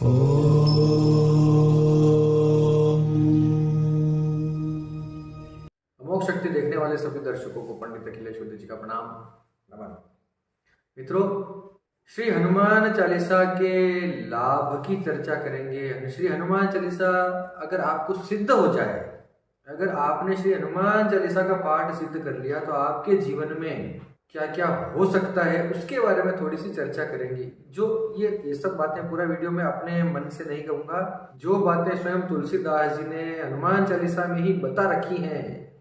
अमोघ शक्ति देखने वाले सभी दर्शकों को पंडित अखिलेश उदय जी का प्रणाम नमन। मित्रों, श्री हनुमान चालीसा के लाभ की चर्चा करेंगे। श्री हनुमान चालीसा अगर आपको सिद्ध हो जाए, अगर आपने श्री हनुमान चालीसा का पाठ सिद्ध कर लिया तो आपके जीवन में क्या क्या हो सकता है उसके बारे में थोड़ी सी चर्चा करेंगे। जो ये सब बातें पूरा वीडियो में अपने मन से नहीं कहूंगा, जो बातें स्वयं तुलसीदास जी ने हनुमान चालीसा में ही बता रखी हैं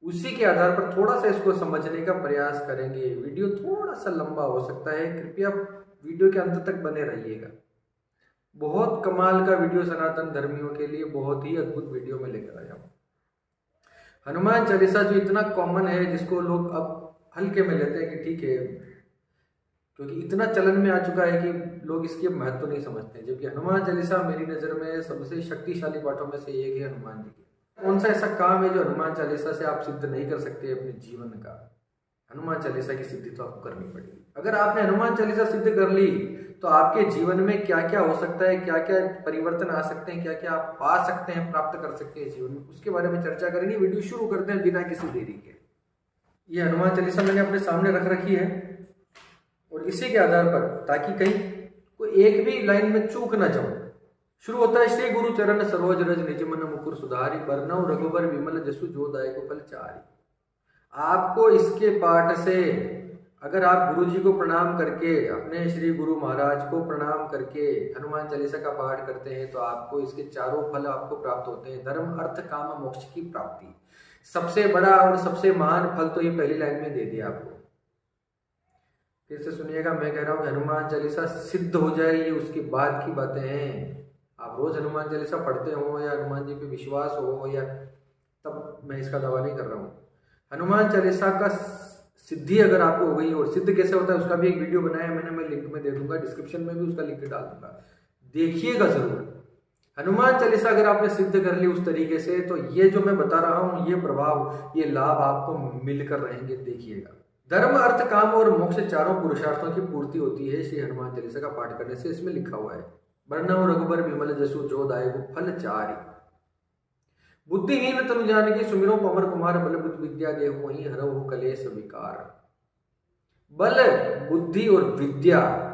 उसी के आधार पर थोड़ा सा इसको समझने का प्रयास करेंगे। वीडियो थोड़ा सा लंबा हो सकता है, कृपया वीडियो के अंत तक बने रहिएगा। बहुत कमाल का वीडियो सनातन धर्मियों के लिए बहुत ही अद्भुत वीडियो में लेकर आया हूं। हनुमान चालीसा जो इतना कॉमन है, जिसको लोग अब हल्के में लेते हैं कि ठीक है, क्योंकि इतना चलन में आ चुका है कि लोग इसके महत्व नहीं समझते, जबकि हनुमान चालीसा मेरी नजर में सबसे शक्तिशाली पाठों में से एक है हनुमान जी की। कौन सा ऐसा काम है जो हनुमान चालीसा से आप सिद्ध नहीं कर सकते अपने जीवन का? हनुमान चालीसा की सिद्धि तो आपको करनी पड़ेगी। अगर आपने हनुमान चालीसा सिद्ध कर ली तो आपके जीवन में क्या क्या हो सकता है, क्या क्या परिवर्तन आ सकते हैं, क्या क्या आप पा सकते हैं, प्राप्त कर सकते हैं जीवन में, उसके बारे में चर्चा करेंगे। वीडियो शुरू करते हैं बिना किसी देरी के। ये हनुमान चालीसा मैंने अपने सामने रख रखी है और इसी के आधार पर, ताकि कहीं कोई एक भी लाइन में चूक ना जाऊं। शुरू होता है, श्री गुरु चरण सरोज रज निज मन मुकुर सुधारी, बरनऊ रघुबर विमल जसु जो दायको फल चारी। आपको इसके पाठ से, अगर आप गुरु जी को प्रणाम करके, अपने श्री गुरु महाराज को प्रणाम करके हनुमान चालीसा का पाठ करते हैं तो आपको इसके चारों फल आपको प्राप्त होते हैं। धर्म अर्थ काम मोक्ष की प्राप्ति, सबसे बड़ा और सबसे महान फल तो ये पहली लाइन में दे दिया आपको। फिर से सुनिएगा, मैं कह रहा हूं कि हनुमान चालीसा सिद्ध हो जाए ये उसके बाद की बातें हैं। आप रोज हनुमान चालीसा पढ़ते हो या हनुमान जी पे विश्वास हो, या तब मैं इसका दावा नहीं कर रहा हूं। हनुमान चालीसा का सिद्धि अगर आपको हो गई, और सिद्ध कैसे होता है उसका भी एक वीडियो बनाया मैंने, मैं लिंक में दे दूंगा, डिस्क्रिप्शन में भी उसका लिंक डाल दूंगा, देखिएगा जरूर। हनुमान चालीसा अगर आपने सिद्ध कर ली उस तरीके से, तो ये जो मैं बता रहा हूं, ये प्रभाव, ये लाभ आपको मिलकर रहेंगे, देखिएगा। धर्म अर्थ काम और मोक्ष चारों पुरुषार्थों की पूर्ति होती है श्री हनुमान चालीसा का पाठ करने से। इसमें लिखा हुआ है, बरनऊ रघुबर विमल जसु जो दायको फल चारी, बुद्धिहीन तनु जानकी सुमिरो पवन कुमार, बल बुद्धि विद्या देहु वहीं हरहु कलेश विकार। बल, बुद्धि और विद्या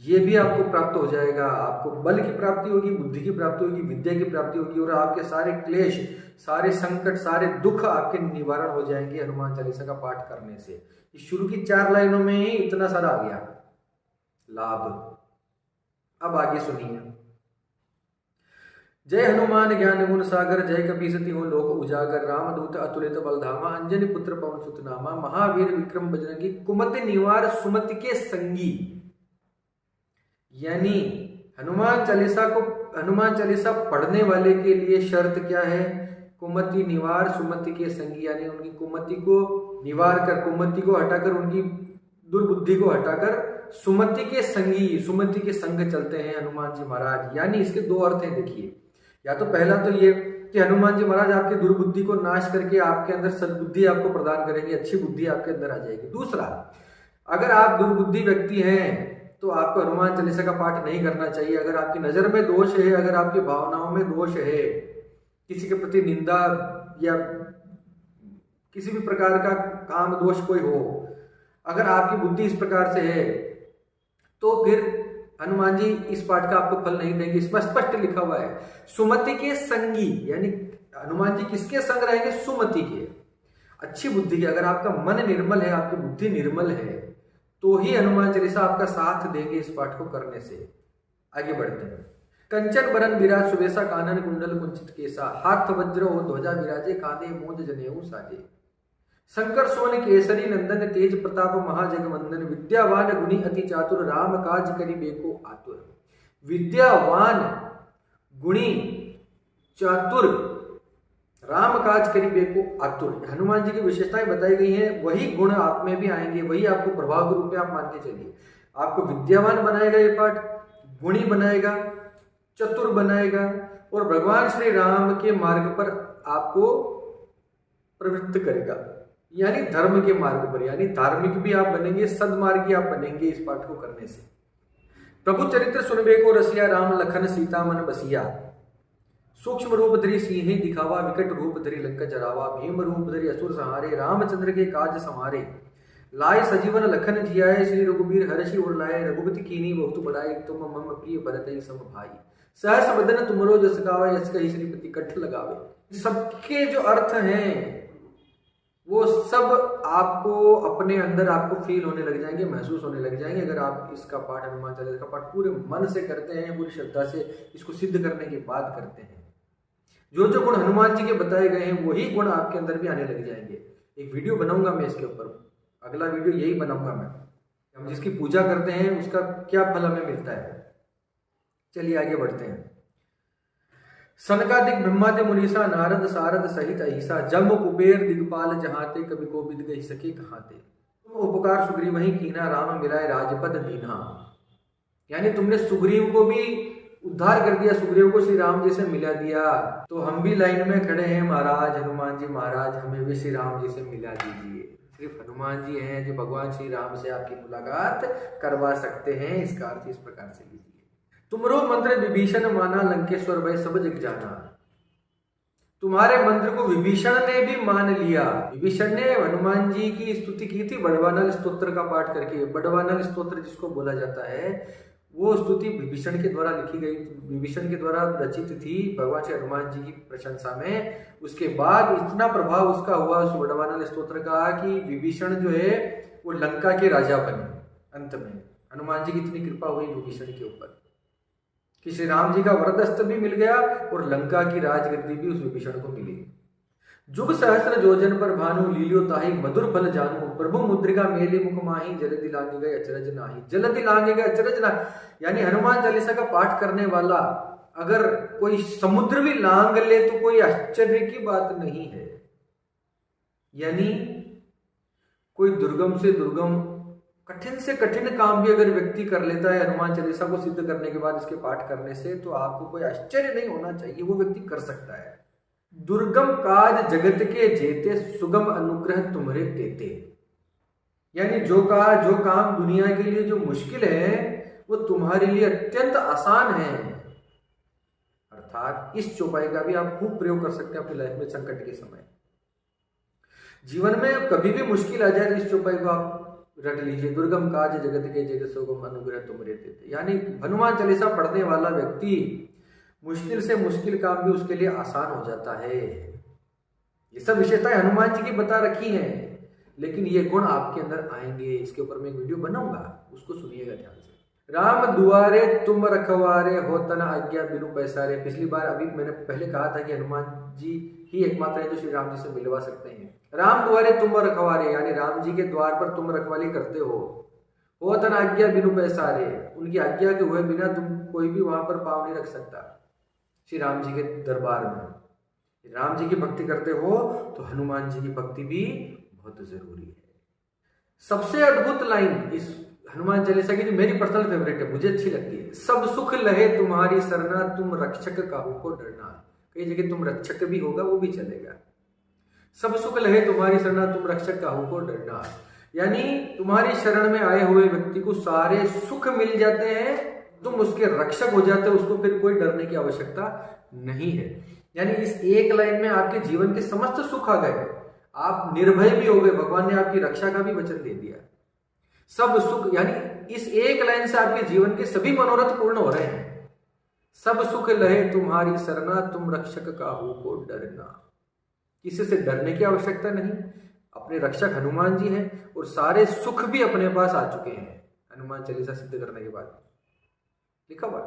ये भी आपको प्राप्त हो जाएगा। आपको बल की प्राप्ति होगी, बुद्धि की प्राप्ति होगी, विद्या की प्राप्ति होगी, और आपके सारे क्लेश, सारे संकट, सारे दुख आपके निवारण हो जाएंगे हनुमान चालीसा का पाठ करने से। इस शुरू की 4 लाइनों में ही इतना सारा आ गया लाभ। अब आगे सुनिए। जय हनुमान ज्ञान गुण सागर, जय कपीसति हो लोक उजागर, रामदूत अतुलित बलधामा, अंजनी पुत्र पवन सुत नामा, महावीर विक्रम बजरंगी, कुमति निवार सुमति के संगी। यानी हनुमान चालीसा पढ़ने वाले के लिए शर्त क्या है? कुमति निवार सुमति के संगी, यानी उनकी कुमति को निवार कर, कुमति को हटाकर, उनकी दुर्बुद्धि को हटाकर सुमति के संगी, सुमति के संग चलते हैं हनुमान जी महाराज। यानी इसके 2 अर्थ हैं, देखिए। या तो पहला तो ये कि हनुमान जी महाराज आपकी दुर्बुद्धि को नाश करके आपके अंदर सद्बुद्धि आपको प्रदान करेंगे, अच्छी बुद्धि आपके अंदर आ जाएगी। दूसरा, अगर आप दुर्बुद्धि व्यक्ति हैं तो आपको हनुमान चालीसा का पाठ नहीं करना चाहिए। अगर आपकी नजर में दोष है, अगर आपकी भावनाओं में दोष है, किसी के प्रति निंदा या किसी भी प्रकार का काम दोष कोई हो, अगर आपकी बुद्धि इस प्रकार से है, तो फिर हनुमान जी इस पाठ का आपको फल नहीं देंगे। इसमें स्पष्ट लिखा हुआ है, सुमति के संगी, यानी हनुमान जी किसके संग रहेंगे? सुमति के, अच्छी बुद्धि के। अगर आपका मन निर्मल है, आपकी बुद्धि निर्मल है, तो ही हनुमान चालीसा आपका साथ देंगे इस पाठ को करने से। आगे बढ़ते हैं। कंचन बरन विराज सुबेसा, कानन कुंडल कुंचित केसा, हाथ वज्र हो ध्वजा विराजे, कांधे मोज जनेऊ साजे। शंकर सोन केसरी नंदन, तेज प्रताप महाजगवंदन, विद्यावान गुणी अति चातुर, राम काज करि बेको आतुर। विद्यावान गुणी चातुर, राम काज करि बेको आतुर, हनुमान जी की विशेषताएं बताई गई हैं। वही गुण आप में भी आएंगे, वही आपको प्रभाव के रूप में आप मान के चलिए। आपको विद्यावान बनाएगा ये पाठ, गुणी बनाएगा, चतुर बनाएगा, और भगवान श्री राम के मार्ग पर आपको प्रवृत्त करेगा, यानी धर्म के मार्ग पर, यानी धार्मिक भी आप बनेंगे, सदमार्गी आप बनेंगे इस पाठ को करने से। प्रभु चरित्र सुनबे को रसिया, राम लखन सीता मन बसिया। सूक्ष्म रूप धरि सिंह दिखावा, विकट रूप धरि लंका जरावा। भीम रूप धरि असुर संहारे, रामचंद्र के काज समारे। लाए सजीवन लखन जियाए, श्री रघुबीर हर्षि उर लाए। रघुपति कीन्ही बहुत बड़ाई, तुम मम प्रिय भरत सम भाई। सहस बदन तुमरो जस गावे, यस कहि श्रीपति कंठ लगावे। सबके जो अर्थ हैं वो सब आपको अपने अंदर आपको फील होने लग जाएंगे, महसूस होने लग जाएंगे, अगर आप इसका पाठ, हनुमान चालीसा का पाठ पूरे मन से करते हैं, पूरी श्रद्धा से इसको सिद्ध करने की बात करते हैं। जो जो गुण हनुमान जी के बताए गए हैं वही गुण आपके अंदर भी आने लग जाएंगे। एक वीडियो बनाऊंगा मैं इसके ऊपर, अगला वीडियो यही बनाऊंगा मैं, हम जिसकी पूजा करते हैं उसका क्या फल हमें मिलता है। चलिए आगे बढ़ते हैं। सनकादिक ब्रह्मादि मुनीसा, नारद सारद सहित अहिसा। जम कुबेर दिगपाल जहाते, कवि को बिद गई सके कहाते। तुम उपकार सुग्रीव वही कीना, राम मिलाए राजपद दीन्हा। यानी तुमने सुग्रीव को भी उद्धार कर दिया, सुग्रीव को श्री राम जी से मिला दिया। तो हम भी लाइन में खड़े हैं महाराज, हनुमान जी महाराज हमें भी श्री राम जी से मिला दीजिए। सिर्फ हनुमान जी हैं जो भगवान श्री राम से आपकी मुलाकात करवा सकते हैं। इसका अर्थ इस प्रकार से लीजिए। तुमरो मंत्र विभीषण माना, लंकेश्वर भय सब जग जाना। तुम्हारे मंत्र को विभीषण ने भी मान लिया। विभीषण ने हनुमान जी की स्तुति की थी बड़वानल स्तोत्र का पाठ करके। बड़वानल स्तोत्र जिसको बोला जाता है वो स्तुति विभीषण के द्वारा लिखी गई, विभीषण के द्वारा रचित थी भगवान श्री हनुमान जी की प्रशंसा में। उसके बाद इतना प्रभाव उसका हुआ उस बड़वानल स्तोत्र का कि विभीषण जो है वो लंका के राजा बने। अंत में हनुमान जी की इतनी कृपा हुई विभीषण के ऊपर कि श्री राम जी का वरदस्त भी मिल गया और लंका की राजगद्दी भी उस विभीषण को मिली। जुग सहस्र जोजन पर भानु, लीलियो ताहि मधुर फल जानू। प्रभु मुद्रिका मेली मुख माही, जलधि लांघ गए अचरज नाही। जलधि लांघ गए अचरज नाही, यानी हनुमान चालीसा का पाठ करने वाला अगर कोई समुद्र भी लांघ ले तो कोई आश्चर्य की बात नहीं है। यानी कोई दुर्गम से दुर्गम, कठिन से कठिन काम भी अगर व्यक्ति कर लेता है हनुमान चालीसा को सिद्ध करने के बाद इसके पाठ करने से, तो आपको कोई आश्चर्य नहीं होना चाहिए, वो व्यक्ति कर सकता है। दुर्गम काज जगत के जेते, सुगम अनुग्रह तुम्हारे देते। यानी जो काम दुनिया के लिए जो मुश्किल है वो तुम्हारे लिए अत्यंत आसान है। अर्थात इस चौपाई का भी आप खूब प्रयोग कर सकते हैं अपनी लाइफ में संकट के समय। जीवन में कभी भी मुश्किल आ जाए तो इस चौपाई को आप रट लीजिए। दुर्गम काज जगत के जेते, सुगम अनुग्रह तुम्हारे देते। यानी हनुमान चालीसा पढ़ने वाला व्यक्ति मुश्किल से मुश्किल काम भी उसके लिए आसान हो जाता है। ये सब विशेषताएं हनुमान जी की बता रखी हैं, लेकिन ये गुण आपके अंदर आएंगे। इसके ऊपर मैं एक वीडियो बनाऊंगा, उसको सुनिएगा ध्यान से। राम दुआरे तुम रखवारे, हो तना आज्ञा बिनु पैसारे। पिछली बार अभी मैंने पहले कहा था कि हनुमान जी ही एकमात्र है जो श्री राम जी से मिलवा सकते हैं। राम दुआरे तुम रखवारे, यानी राम जी के द्वार पर तुम रखवाली करते हो तना आज्ञा बिनु पैसारे। उनकी आज्ञा के हुए बिना तुम कोई भी वहां पर पाँव नहीं रख सकता श्री राम जी के दरबार में। राम जी की भक्ति करते हो तो हनुमान जी की भक्ति भी बहुत जरूरी है। सबसे अद्भुत लाइन इस हनुमान चालीसा की जो मेरी पर्सनल फेवरेट है, मुझे अच्छी लगती है। सब सुख लहे तुम्हारी सरना, तुम रक्षक काहू को डरना। कई जगह तुम रक्षक भी होगा, वो भी चलेगा। सब सुख लहे तुम्हारी शरणा, तुम रक्षक काहू को डरना। यानी तुम्हारी शरण में आए हुए व्यक्ति को सारे सुख मिल जाते हैं, तुम उसके रक्षक हो जाते हो, उसको फिर कोई डरने की आवश्यकता नहीं है। यानी इस एक लाइन में आपके जीवन के समस्त सुख आ गए, आप निर्भय भी हो गए, भगवान ने आपकी रक्षा का भी वचन दे दिया। सब सुख, यानी इस एक लाइन से आपके जीवन के सभी मनोरथ पूर्ण हो रहे हैं। सब सुख लहे तुम्हारी सरना, तुम रक्षक काहू को डरना। किसी से डरने की आवश्यकता नहीं, अपने रक्षक हनुमान जी हैं और सारे सुख भी अपने पास आ चुके हैं हनुमान चालीसा सिद्ध करने के बाद। लिखा हुआ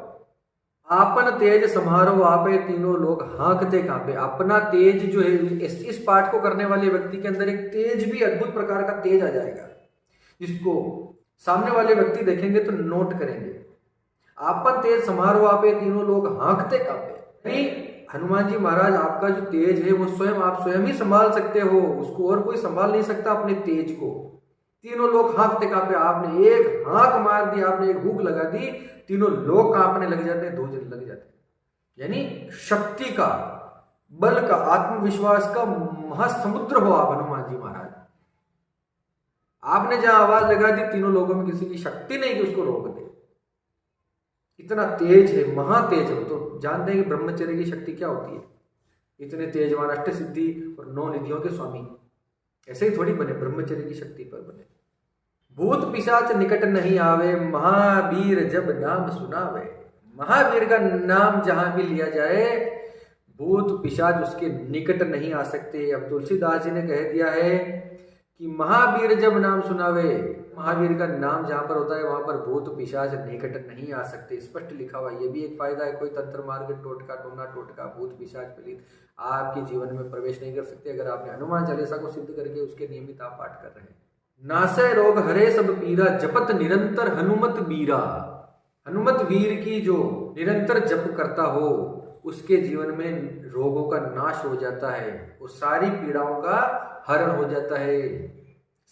आपन तेज समारो आपे, तीनों लोग हाँकते कांपे। अपना तेज जो है, इस पाठ को करने वाले व्यक्ति के अंदर एक तेज भी, अद्भुत प्रकार का तेज आ जाएगा, जिसको सामने वाले व्यक्ति देखेंगे तो नोट करेंगे। आपन तेज समारो आपे, तीनों लोग हाँकते कांपे। यानी हनुमान जी महाराज आपका जो तेज है वो स्वयं आप स्वयं ही संभाल सकते हो, उसको और कोई संभाल नहीं सकता अपने तेज को। तीनों लोग हाँकते कांपे, आपने एक हाँक मार दी, आपने एक हुक लगा दी, तीनों लोग कांपने लग जाते हैं, 2 जन लग जाते हैं। यानी शक्ति का, बल का, आत्मविश्वास का महासमुद्र हो आप हनुमान जी महाराज। आपने जहां आवाज लगा दी, तीनों लोगों में किसी की शक्ति नहीं कि उसको रोक दे। इतना तेज है, महातेज है। तो जानते हैं कि ब्रह्मचर्य की शक्ति क्या होती है। इतने तेजवान, अष्ट सिद्धि और 9 निधियों के स्वामी ऐसे ही थोड़ी बने, ब्रह्मचर्य की शक्ति पर बने। भूत पिशाच निकट नहीं आवे, महावीर जब नाम सुनावे। महावीर का नाम जहां भी लिया जाए, भूत पिशाच उसके निकट नहीं आ सकते। अब तुलसीदास जी ने कह दिया है कि महावीर जब नाम सुनावे, महावीर का नाम जहां पर होता है वहां पर भूत पिशाच निकट नहीं आ सकते, स्पष्ट लिखा हुआ। ये भी एक फायदा है, कोई तंत्र मार्ग, टोटका, टोना टोटका, भूत पिशाच पलित आपके जीवन में प्रवेश नहीं कर सकते, अगर आपने हनुमान चालीसा को सिद्ध करके उसके नियमित आप पाठ कर रहे हैं। नासय रोग हरे सब पीरा, जपत निरंतर हनुमत बीरा। हनुमत वीर की जो निरंतर जप करता हो, उसके जीवन में रोगों का नाश हो जाता है, वो सारी पीड़ाओं का हरण हो जाता है।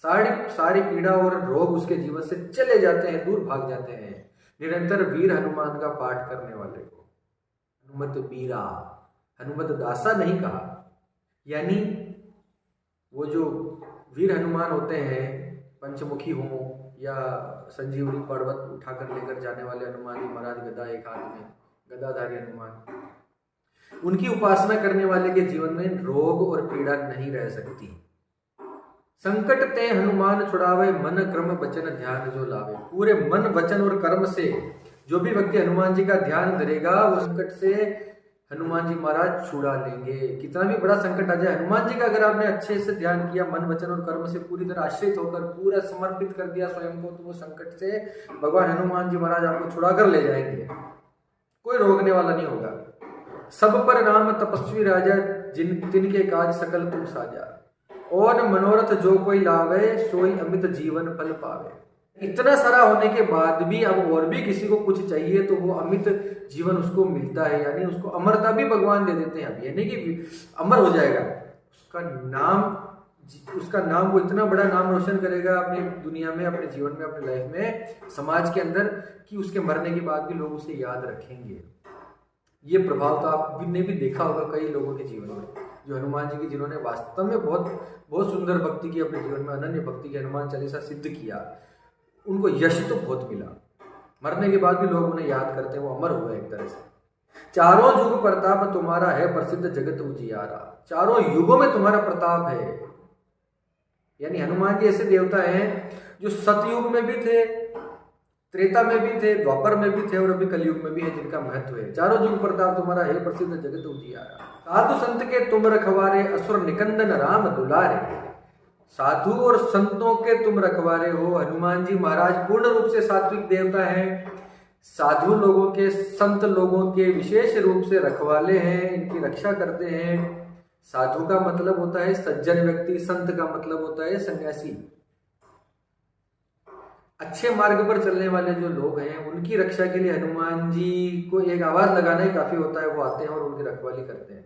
सारी पीड़ा और रोग उसके जीवन से चले जाते हैं, दूर भाग जाते हैं। निरंतर वीर हनुमान का पाठ करने वाले को हनुमत बीरा, हनुमत दासा नहीं कहा। यानी वो जो वीर हनुमान होते हैं, पंचमुखी हो या संजीवनी पर्वत उठाकर लेकर जाने वाले हनुमान जी महाराज, गदा एक हाथ में, गदाधारी हनुमान, उनकी उपासना करने वाले के जीवन में रोग और पीड़ा नहीं रह सकती। संकट ते हनुमान छुड़ावे, मन क्रम वचन ध्यान जो लावे। पूरे मन वचन और कर्म से जो भी व्यक्ति हनुमान जी का ध्यान धरेगा, वो संकट से हनुमान जी महाराज छुड़ा लेंगे। कितना भी बड़ा संकट आ जाए, हनुमान जी का अगर आपने अच्छे से ध्यान किया, मन वचन और कर्म से पूरी तरह आश्रित होकर पूरा समर्पित कर दिया स्वयं को, तो वो संकट से भगवान हनुमान जी महाराज आपको छुड़ा कर ले जाएंगे। कोई रोकने वाला नहीं होगा। सब पर राम तपस्वी राजा, तिनके काज सकल तुम साजा। और मनोरथ जो कोई लावे, सोई अमित जीवन फल पावे। इतना सारा होने के बाद भी अब और भी किसी को कुछ चाहिए तो वो अमित जीवन उसको मिलता है, यानी उसको अमरता भी भगवान दे देते हैं। अब ये नहीं कि अमर हो जाएगा, उसका नाम वो इतना बड़ा नाम रोशन करेगा अपनी दुनिया में, अपने जीवन में, अपने लाइफ में, समाज के अंदर, कि उसके मरने के बाद भी लोग उसे याद रखेंगे। ये प्रभाव तो आपने भी देखा होगा कई लोगों के जीवन में, जो हनुमान जी की, जिन्होंने वास्तव में बहुत सुंदर भक्ति की अपने जीवन में, अनन्य भक्ति की, हनुमान चालीसा सिद्ध किया, उनको यश तो बहुत मिला। मरने के बाद भी लोग उन्हें याद करते हैं, वो अमर हुए एक तरह से। चारों युग प्रताप तुम्हारा है, प्रसिद्ध जगत उजियारा। चारों युगों में तुम्हारा प्रताप है। यानी हनुमान जी ऐसे देवता हैं जो सतयुग में भी थे, त्रेता में भी थे, द्वापर में भी थे और अभी कलयुग में भी है, जिनका महत्व है। चारों युग प्रताप तुम्हारा है, प्रसिद्ध जगत उजियारा। साधु संत के तुम रखवारे, असुर निकंदन राम दुलारे। साधु और संतों के तुम रखवारे हो। हनुमान जी महाराज पूर्ण रूप से सात्विक देवता हैं, साधु लोगों के, संत लोगों के विशेष रूप से रखवाले हैं, इनकी रक्षा करते हैं। साधु का मतलब होता है सज्जन व्यक्ति, संत का मतलब होता है सन्यासी। अच्छे मार्ग पर चलने वाले जो लोग हैं, उनकी रक्षा के लिए हनुमान जी को एक आवाज लगाना ही काफी होता है, वो आते हैं और उनकी रखवाली करते हैं।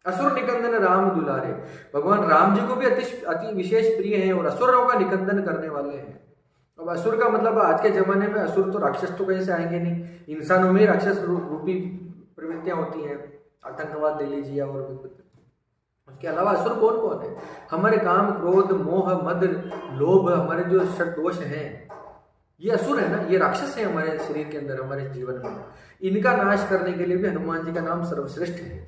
असुर निकंदन राम दुलारे, भगवान राम जी को भी अति विशेष प्रिय हैं और असुरों का निकंदन करने वाले हैं। अब असुर का मतलब आज के जमाने में असुर तो राक्षस तो कहीं से आएंगे नहीं, इंसानों में राक्षस रूपी प्रवृत्तियां होती हैं, आतंकवाद ले लीजिए और भी कुछ। उसके अलावा असुर कौन कौन है? हमारे काम, क्रोध, मोह, मद, लोभ, हमारे जो षट दोष हैं, ये असुर है ना, ये राक्षस है हमारे शरीर के अंदर, हमारे जीवन में। इनका नाश करने के लिए भी हनुमान जी का नाम सर्वश्रेष्ठ है।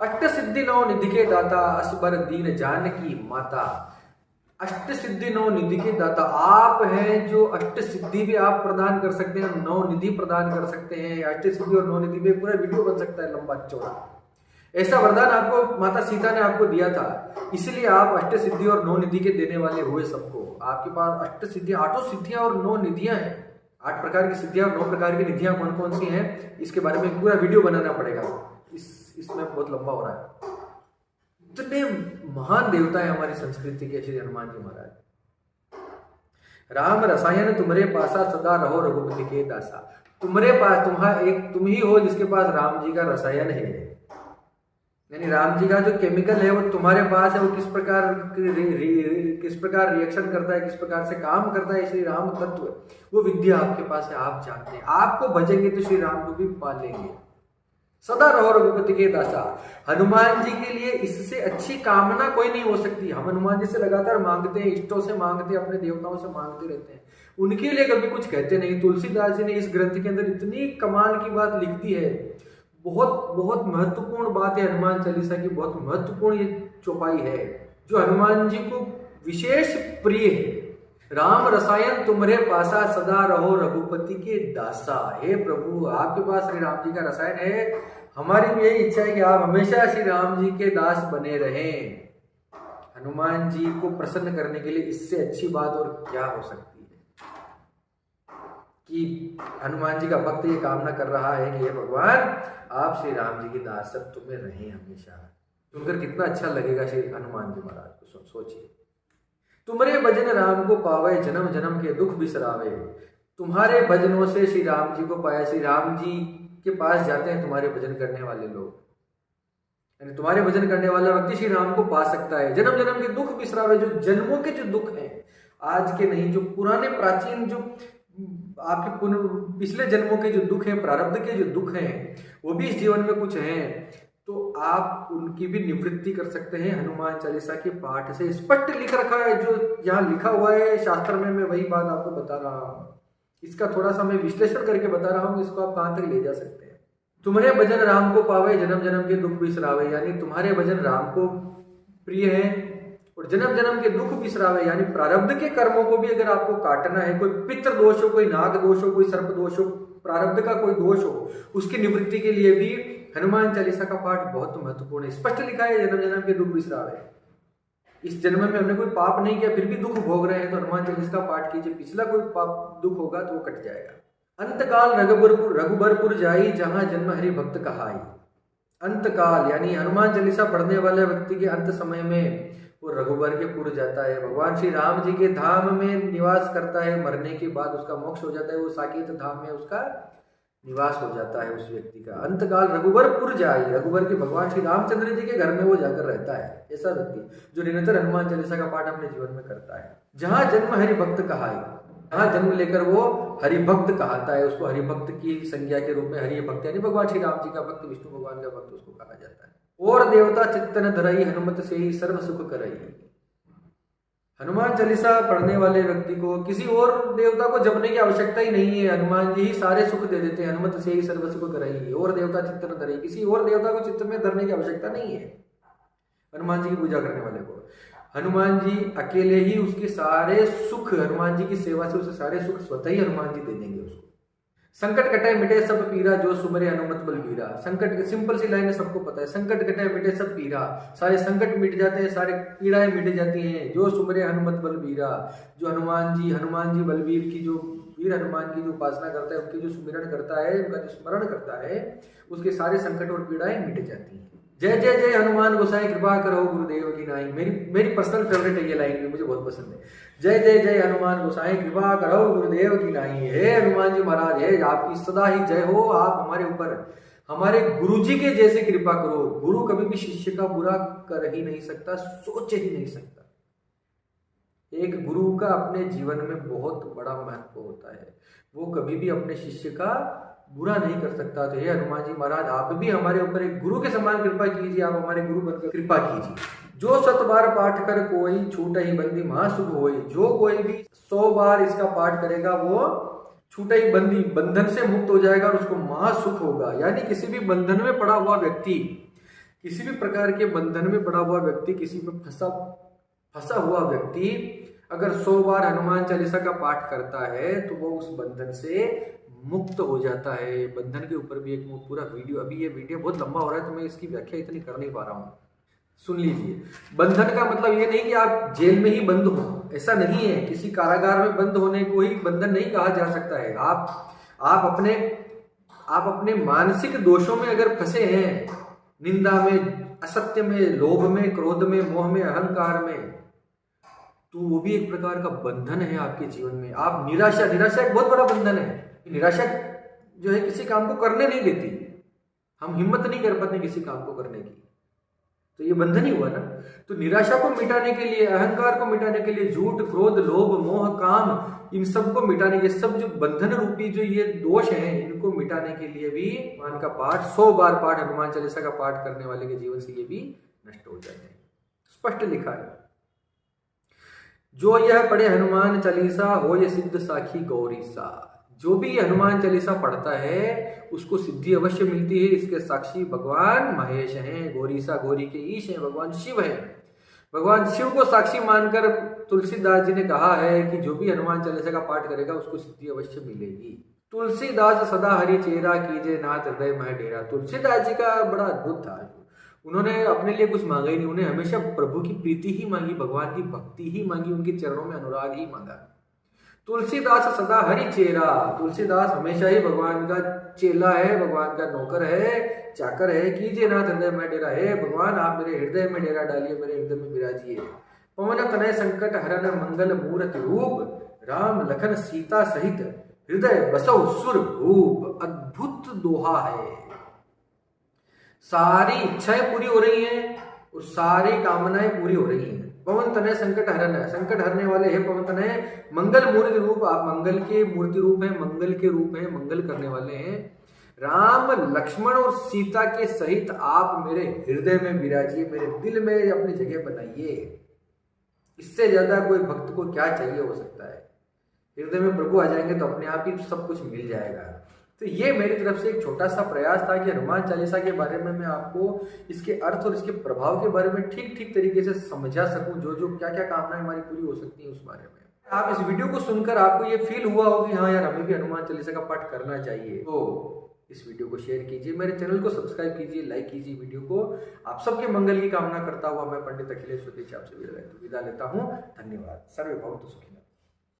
अष्ट सिद्धि नौ निधि के दाता, असबर दीन जानकी माता। अष्ट सिद्धि नौ निधि के दाता आप हैं, जो अष्ट सिद्धि भी आप प्रदान कर सकते हैं, 9 निधि प्रदान कर सकते हैं। अष्ट सिद्धि और 9 निधि में पूरा वीडियो बन सकता है लंबा चौड़ा। ऐसा वरदान आपको माता सीता ने आपको दिया था, इसलिए आप अष्ट सिद्धि और 9 निधि के देने वाले हुए सबको। आपके पास अष्ट सिद्धि, 8 सिद्धियां और 9 निधियां हैं। 8 प्रकार की सिद्धियां और 9 प्रकार की निधियां कौन कौन सी हैं, इसके बारे में पूरा वीडियो बनाना पड़ेगा, इसमें बहुत लंबा हो रहा है। इतने महान देवता है हमारी संस्कृति के श्री हनुमान जी महाराज। राम रसायन तुमरे पासा, सदा रहो रघुपति के दासा। तुम्हारे पास तुम ही हो जिसके पास राम जी का रसायन है, यानी राम जी का जो केमिकल है वो तुम्हारे पास है। वो किस प्रकार रिएक्शन करता है, किस प्रकार से काम करता है, श्री राम तत्व, वो विद्या आपके पास है, आप जानते हैं। आपको भजेंगे तो श्री राम को भी पा लेंगे। सदा रहो रघुपति के दासा। हनुमान जी के लिए इससे अच्छी कामना कोई नहीं हो सकती। हम हनुमान जी से लगातार मांगते हैं, इष्टों से मांगते हैं, अपने देवताओं से मांगते रहते हैं, उनके लिए कभी कुछ कहते नहीं। तुलसीदास जी ने इस ग्रंथ के अंदर इतनी कमाल की बात लिख दी है, बहुत बहुत महत्वपूर्ण बात है। हनुमान चालीसा की बहुत महत्वपूर्ण ये चौपाई है जो हनुमान जी को विशेष प्रिय है। राम रसायन तुम्हारे पासा, सदा रहो रघुपति के दासा। हे प्रभु, आपके पास श्री राम जी का रसायन है, हमारी भी यही इच्छा है कि आप हमेशा श्री राम जी के दास बने रहें। हनुमान जी को प्रसन्न करने के लिए इससे अच्छी बात और क्या हो सकती है कि हनुमान जी का भक्त ये कामना कर रहा है कि हे भगवान, आप श्री राम जी के दास सब तुम्हें रहें हमेशा। सुनकर कितना अच्छा लगेगा श्री हनुमान जी महाराज को। सोचिए, तुम्हारे भजन राम को पावे, जन्म जन्म के दुख बिसरावे। तुम्हारे भजनों से श्री राम जी को पाया। श्री राम जी के पास जाते हैं तुम्हारे भजन करने वाले लोग, यानी तुम्हारे भजन करने वाला व्यक्ति श्री राम को पा सकता है। जन्म जन्म के दुख बिसरावे, जो जन्मों के जो दुख हैं, आज के नहीं, जो पुराने प्राचीन जो आपके पिछले जन्मों के जो दुख हैं, प्रारब्ध के जो दुख हैं, वो भी इस जीवन में कुछ हैं, तो आप उनकी भी निवृत्ति कर सकते हैं हनुमान चालीसा के पाठ से। स्पष्ट लिख रखा है, जो यहाँ लिखा हुआ है शास्त्र में, मैं वही बात आपको बता रहा हूँ। इसका थोड़ा सा मैं विश्लेषण करके बता रहा हूँ, इसको आप कहाँ तक ले जा सकते हैं। तुम्हारे भजन राम को पावे, जन्म जन्म के दुख बिसरावे, यानी तुम्हारे भजन राम को प्रिय है और जन्म जन्म के दुख बिसरावे, यानी प्रारब्ध के कर्मों को भी अगर आपको काटना है, कोई पितृ दोष हो, कोई नाग दोष हो, कोई सर्प दोष हो, प्रारब्ध का कोई दोष हो, उसकी निवृत्ति के लिए भी हनुमान चालीसा का पाठ बहुत महत्वपूर्ण है। स्पष्ट लिखा है, जन्म जन्म के दुख बिसरावे। इस जन्म में हमने कोई पाप नहीं किया, फिर भी दुख भोग रहे हैं, तो हनुमान चालीसा का पाठ कीजिए, पिछला कोई पाप दुख होगा तो वो कट जाएगा। अंतकाल रघुबरपुर जाई, जहां जन्म हरि भक्त कहाई। अंतकाल यानी हनुमान चालीसा पढ़ने वाले व्यक्ति के अंत समय में वो रघुबर के पुर जाता है, भगवान श्री राम जी के धाम में निवास करता है। मरने के बाद उसका मोक्ष हो जाता है, वो साकेत धाम में उसका निवास हो जाता है उस व्यक्ति का। अंतकाल रघुबरपुर जाई, रघुबर के भगवान श्री रामचंद्र जी के घर में वो जाकर रहता है, ऐसा व्यक्ति जो निरंतर हनुमान चालीसा का पाठ अपने जीवन में करता है। जहां जन्म हरि भक्त कहाई, जहां जन्म लेकर वो हरिभक्त कहता है, उसको हरिभक्त की संज्ञा के रूप में हरि भक्त यानी भगवान श्री राम जी का भक्त, विष्णु भगवान का भक्त उसको कहा जाता है। और देवता चित्तन धरई, हनुमत से ही सर्व सुख करई। हनुमान चालीसा पढ़ने वाले व्यक्ति को किसी और देवता को जपने की आवश्यकता ही नहीं है, हनुमान जी ही सारे सुख दे देते हैं। हनुमत से ही सर्व सुख करई, और देवता चित्तन धरई, किसी और देवता को चित्त में धरने की आवश्यकता नहीं है हनुमान जी की पूजा करने वाले को। हनुमान जी अकेले ही उसके सारे सुख, हनुमान जी की सेवा से उसे सारे सुख स्वतः ही हनुमान जी दे देंगे उसको। संकट कटे मिटे सब पीरा, जो सुमरे हनुमत बलबीरा। संकट, सिंपल सी लाइन है, सबको पता है। संकट कटे मिटे सब पीरा, सारे संकट मिट जाते हैं, सारे पीड़ाएं मिट जाती हैं। जो सुमरे हनुमत बलबीरा, जो हनुमान जी बलबीर की, जो वीर हनुमान की जो उपासना करता है, उनकी जो सुमिरन करता है, उनका जो स्मरण करता है, उसके सारे संकट और पीड़ाएं मिट जाती हैं। जय जय जय हनुमान गोसाई, कृपा करो गुरुदेव की नाई। मेरी पर्सनल फेवरेट है ये लाइन, भी मुझे बहुत पसंद है। जय जय जय हनुमान गोसाई, कृपा करो गुरुदेव की नाई। हे हनुमान जी महाराज, है आपकी सदा ही जय हो। आप हमारे ऊपर, हमारे गुरु जी के जैसे कृपा करो। गुरु कभी भी शिष्य का बुरा कर ही नहीं सकता, सोच ही नहीं सकता। एक गुरु का अपने जीवन में बहुत बड़ा महत्व होता है, वो कभी भी अपने शिष्य का बुरा नहीं कर सकता। तो हे हनुमान जी महाराज, आप भी हमारे ऊपर एक गुरु के समान कृपा कीजिए, आप हमारे गुरु बनकर कृपा कीजिए। जो 100 बार पाठ कर कोई, छूटा ही बंदी महासुख होई। जो कोई भी 100 बार इसका पाठ करेगा वो छूटा ही बंदी, बंधन से मुक्त हो जाएगा और उसको महासुख होगा। यानी किसी भी बंधन में पड़ा हुआ व्यक्ति, किसी भी प्रकार के बंधन में पड़ा हुआ व्यक्ति, किसी में फंसा हुआ व्यक्ति अगर 100 बार हनुमान चालीसा का पाठ करता है तो वो उस बंधन से मुक्त हो जाता है। बंधन के ऊपर भी एक पूरा वीडियो, अभी ये वीडियो बहुत लंबा हो रहा है तो मैं इसकी व्याख्या इतनी कर नहीं पा रहा हूँ, सुन लीजिए। बंधन का मतलब ये नहीं कि आप जेल में ही बंद हो, ऐसा नहीं है। किसी कारागार में बंद होने को ही बंधन नहीं कहा जा सकता है। आप अपने मानसिक दोषों में अगर फंसे हैं, निंदा में, असत्य में, लोभ में, क्रोध में, मोह में, अहंकार में, तो वो भी एक प्रकार का बंधन है आपके जीवन में। आप निराशा एक बहुत बड़ा बंधन है। निराशा जो है किसी काम को करने नहीं देती, हम हिम्मत नहीं कर पाते किसी काम को करने की। तो ये बंधन ही हुआ ना। तो निराशा को मिटाने के लिए, अहंकार को मिटाने के लिए, झूठ, क्रोध, लोभ, मोह, काम, इन सबको मिटाने के, सब जो बंधन रूपी जो ये दोष हैं, इनको मिटाने के लिए भी हनुमान का पाठ 100 बार पाठ, हनुमान चालीसा का पाठ करने वाले के जीवन से ये भी नष्ट हो जाते हैं। स्पष्ट लिखा है, जो यह पढ़े हनुमान चालीसा हो ये सिद्ध साखी गौरी सा। जो भी हनुमान चालीसा पढ़ता है उसको सिद्धि अवश्य मिलती है। इसके साक्षी भगवान महेश हैं, गौरीसा गौरी के ईश हैं, भगवान शिव हैं। भगवान शिव को साक्षी मानकर तुलसीदास जी ने कहा है कि जो भी हनुमान चालीसा का पाठ करेगा उसको सिद्धि अवश्य मिलेगी। तुलसीदास सदा हरि चेरा कीजे नाथ हृदय मह डेरा। तुलसीदास जी का बड़ा अद्भुत था, उन्होंने अपने लिए कुछ मांगा ही नहीं, उन्हें हमेशा प्रभु की प्रीति ही मांगी, भगवान की भक्ति ही मांगी, उनके चरणों में अनुराग ही मांगा। तुलसीदास सदा हरि चेरा, तुलसीदास हमेशा ही भगवान का चेला है, भगवान का नौकर है, चाकर है। कीजिए नाथ हृदय में डेरा है, भगवान आप मेरे हृदय में डेरा डालिए, मेरे हृदय में विराजिए। पवन तनय संकट हरन मंगल मूर्त रूप, राम लखन सीता सहित हृदय बसौ सुर भूप। अद्भुत दोहा है, सारी इच्छाएं पूरी हो रही हैं और सारी कामनाएं पूरी हो रही हैं। पवन तनय संकट हरन, संकट हरने वाले हैं पवन तनय। मंगल मूर्ति रूप, आप मंगल के मूर्ति रूप हैं, मंगल के रूप हैं, मंगल करने वाले हैं। राम लक्ष्मण और सीता के सहित आप मेरे हृदय में विराजिए, मेरे दिल में अपनी जगह बनाइए। इससे ज्यादा कोई भक्त को क्या चाहिए हो सकता है। हृदय में प्रभु आ जाएंगे तो अपने आप ही सब कुछ मिल जाएगा। तो ये मेरी तरफ से एक छोटा सा प्रयास था कि हनुमान चालीसा के बारे में मैं आपको इसके अर्थ और इसके प्रभाव के बारे में ठीक ठीक तरीके से समझा सकूं, जो जो क्या क्या कामनाएं हमारी पूरी हो सकती हैं उस बारे में। आप इस वीडियो को सुनकर आपको ये फील हुआ हो कि हाँ यार हमें भी हनुमान चालीसा का पाठ करना चाहिए, तो इस वीडियो को शेयर कीजिए, मेरे चैनल को सब्सक्राइब कीजिए, लाइक कीजिए वीडियो को। आप सबके मंगल की कामना करता हुआ मैं पंडित अखिलेश ज्योतिष आपसे विदा लेता हूँ। धन्यवाद। सर्वे भवन्तु सुखिनः।